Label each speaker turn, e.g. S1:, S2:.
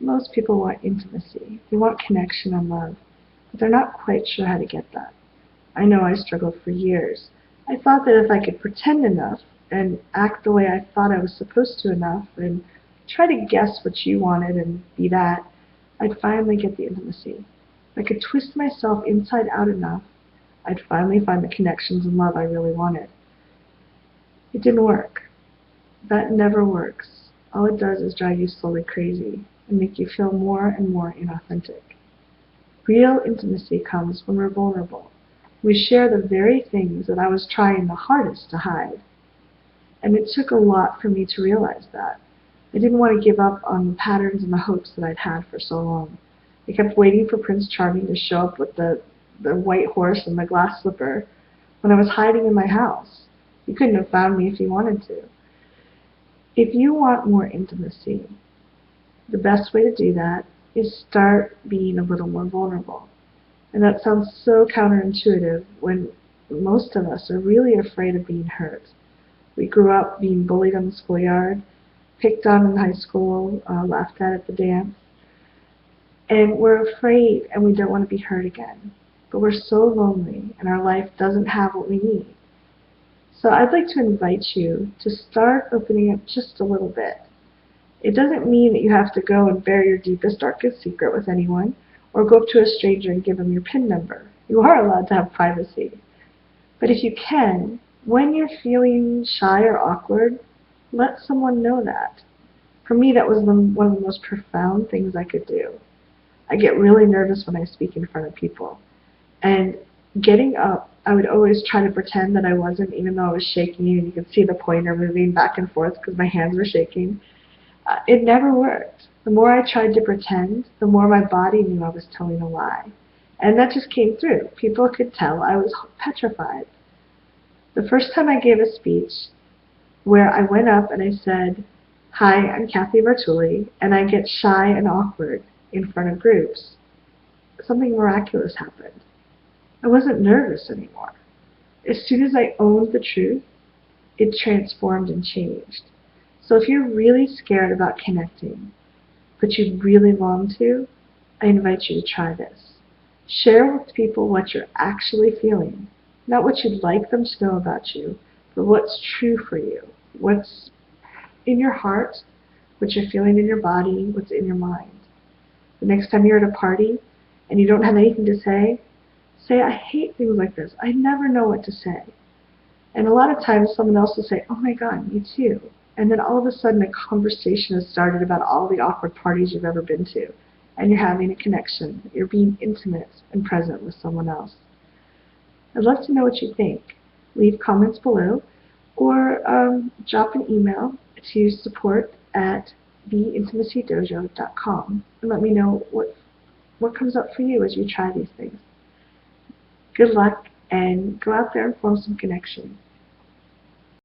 S1: Most people want intimacy. They want connection and love, but they're not quite sure how to get that. I know I struggled for years. I thought that if I could pretend enough and act the way I thought I was supposed to enough and try to guess what you wanted and be that, I'd finally get the intimacy. If I could twist myself inside out enough, I'd finally find the connections and love I really wanted. It didn't work. That never works. All it does is drive you slowly crazy and make you feel more and more inauthentic. Real intimacy comes when we're vulnerable. We share the very things that I was trying the hardest to hide. And it took a lot for me to realize that. I didn't want to give up on the patterns and the hopes that I'd had for so long. I kept waiting for Prince Charming to show up with the white horse and the glass slipper when I was hiding in my house. He couldn't have found me if he wanted to. If you want more intimacy, the best way to do that is start being a little more vulnerable. And that sounds so counterintuitive when most of us are really afraid of being hurt. We grew up being bullied in the schoolyard, picked on in high school, laughed at the dance. And we're afraid and we don't want to be hurt again. But we're so lonely and our life doesn't have what we need. So I'd like to invite you to start opening up just a little bit. It doesn't mean that you have to go and bare your deepest, darkest secret with anyone, or go up to a stranger and give them your PIN number. You are allowed to have privacy. But if you can, when you're feeling shy or awkward, let someone know that. For me, that was one of the most profound things I could do. I get really nervous when I speak in front of people. And getting up, I would always try to pretend that I wasn't, even though I was shaking, and you could see the pointer moving back and forth because my hands were shaking. It never worked. The more I tried to pretend, the more my body knew I was telling a lie. And that just came through. People could tell I was petrified. The first time I gave a speech where I went up and I said, "Hi, I'm Kathy Bartulli," and I get shy and awkward in front of groups, something miraculous happened. I wasn't nervous anymore. As soon as I owned the truth, it transformed and changed. So if you're really scared about connecting, but you really long to, I invite you to try this. Share with people what you're actually feeling, not what you'd like them to know about you, but what's true for you, what's in your heart, what you're feeling in your body, what's in your mind. The next time you're at a party and you don't have anything to say, "I hate things like this. I never know what to say." And a lot of times someone else will say, "Oh my God, me too." And then all of a sudden a conversation has started about all the awkward parties you've ever been to. And you're having a connection. You're being intimate and present with someone else. I'd love to know what you think. Leave comments below or drop an email to support@theintimacydojo.com and let me know what comes up for you as you try these things. Good luck, and go out there and form some connection.